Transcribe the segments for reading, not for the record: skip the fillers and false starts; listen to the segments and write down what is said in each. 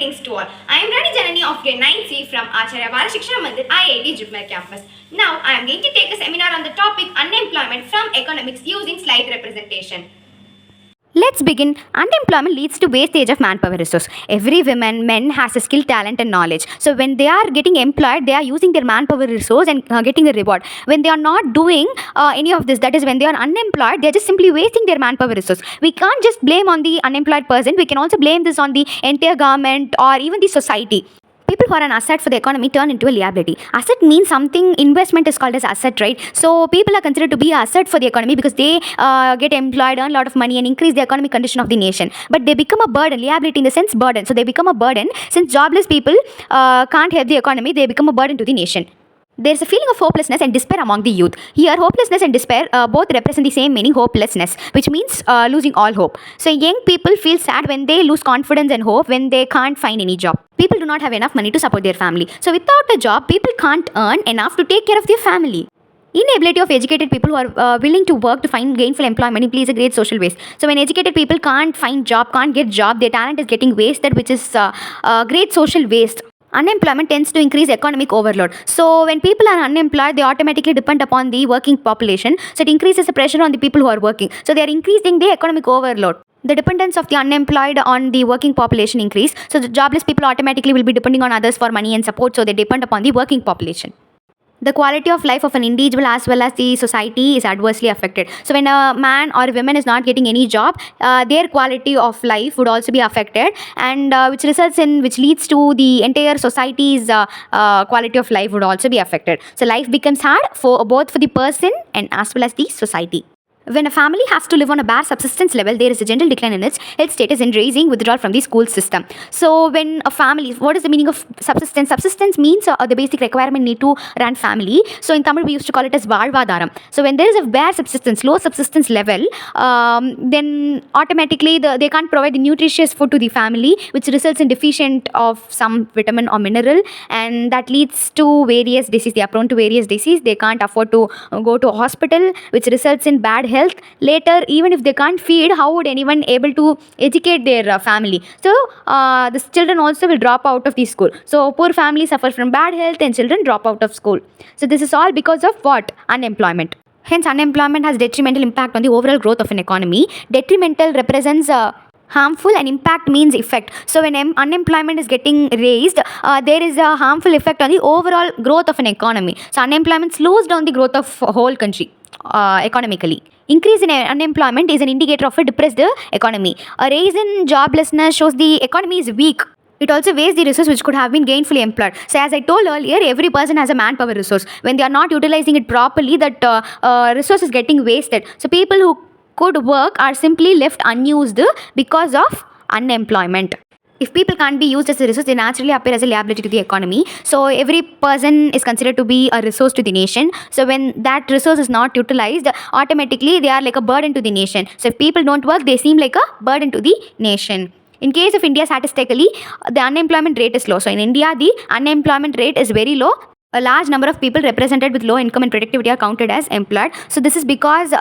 greetings to all. I am Janani of grade 9C from Acharya Balashikshana Mandir, IIT Jupmer campus. Now, I am going to take a seminar on the topic unemployment from economics using slide representation. Let's begin. Unemployment leads to wastage of manpower resource. Every man has a skill, talent and knowledge. So when they are getting employed, they are using their manpower resource and getting a reward. When they are not doing any of this, that is when they are unemployed, they are just simply wasting their manpower resource. We can't just blame on the unemployed person. We can also blame this on the entire government or even the society. People who are an asset for the economy turn into a liability. Asset means something, investment is called as asset, right? So people are considered to be an asset for the economy because they get employed, earn a lot of money and increase the economic condition of the nation. But they become a burden, liability in the sense burden. So they become a burden. Since jobless people can't help the economy, they become a burden to the nation. There is a feeling of hopelessness and despair among the youth. Here, hopelessness and despair both represent the same meaning, hopelessness, which means losing all hope. So young people feel sad when they lose confidence and hope when they can't find any job. People do not have enough money to support their family. So without a job, people can't earn enough to take care of their family. Inability of educated people who are willing to work to find gainful employment implies a great social waste. So when educated people can't find job, can't get job, their talent is getting wasted, which is great social waste. Unemployment tends to increase economic overload. So when people are unemployed, they automatically depend upon the working population. So it increases the pressure on the people who are working. So they are increasing the economic overload. The dependence of the unemployed on the working population increase. So the jobless people automatically will be depending on others for money and support. So they depend upon the working population. The quality of life of an individual as well as the society is adversely affected. So when a man or a woman is not getting any job, their quality of life would also be affected, and which leads to the entire society's quality of life would also be affected. So life becomes hard for both for the person and as well as the society. When a family has to live on a bare subsistence level, there is a general decline in its health status and raising withdrawal from the school system. So when a family, what is the meaning of subsistence? Subsistence means the basic requirement need to run family. So in Tamil, we used to call it as Valvadaram. So when there is a bare subsistence, low subsistence level, then automatically they can't provide the nutritious food to the family, which results in deficient of some vitamin or mineral, and that leads to various diseases. They are prone to various diseases. They can't afford to go to a hospital, which results in bad health. Later, even if they can't feed, how would anyone able to educate their family? So the children also will drop out of the school. So poor families suffer from bad health and children drop out of school. So this is all because of what? Unemployment. Hence, unemployment has detrimental impact on the overall growth of an economy. Detrimental represents harmful and impact means effect. So when unemployment is getting raised, there is a harmful effect on the overall growth of an economy. So unemployment slows down the growth of a whole country economically. Increase in unemployment is an indicator of a depressed economy. A rise in joblessness shows the economy is weak. It also wastes the resource which could have been gainfully employed. So as I told earlier, every person has a manpower resource. When they are not utilizing it properly, that resource is getting wasted. So people who could work are simply left unused because of unemployment. If people can't be used as a resource, they naturally appear as a liability to the economy. So every person is considered to be a resource to the nation. So when that resource is not utilized, automatically they are like a burden to the nation. So if people don't work, they seem like a burden to the nation. In case of India, statistically, the unemployment rate is low. So in India, the unemployment rate is very low. A large number of people represented with low income and productivity are counted as employed. So this is because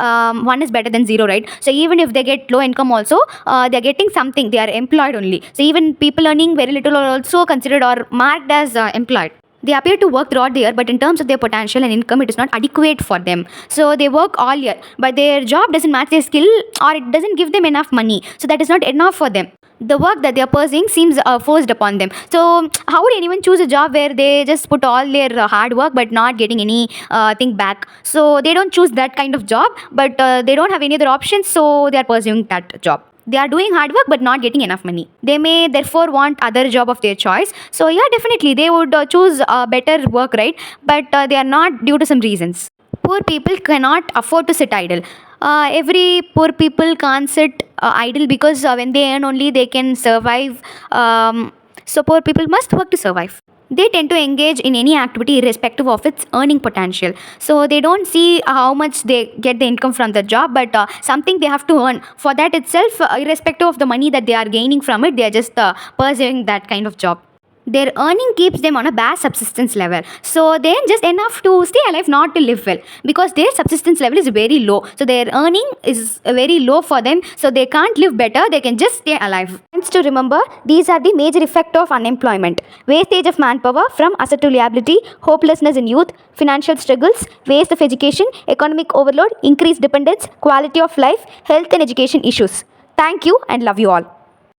one is better than zero, right? So even if they get low income also, they are getting something. They are employed only. So even people earning very little are also considered or marked as employed. They appear to work throughout the year, but in terms of their potential and income, it is not adequate for them. So they work all year, but their job doesn't match their skill or it doesn't give them enough money. So that is not enough for them. The work that they are pursuing seems forced upon them. So how would anyone choose a job where they just put all their hard work but not getting any thing back? So they don't choose that kind of job, but they don't have any other options, so they are pursuing that job. They are doing hard work but not getting enough money. They may therefore want other job of their choice. So yeah, definitely they would choose better work, right? But they are not due to some reasons. Poor people cannot afford to sit idle. Every poor people can't sit idle because when they earn only they can survive. So poor people must work to survive. They tend to engage in any activity irrespective of its earning potential. So they don't see how much they get the income from the job, but something they have to earn. For that itself, irrespective of the money that they are gaining from it, they are just pursuing that kind of job. Their earning keeps them on a bare subsistence level. So they're just enough to stay alive, not to live well, because their subsistence level is very low. So their earning is very low for them. So they can't live better. They can just stay alive. Points to remember: these are the major effect of unemployment: wastage of manpower from asset to liability, hopelessness in youth, financial struggles, waste of education, economic overload, increased dependence, quality of life, health and education issues. Thank you and love you all.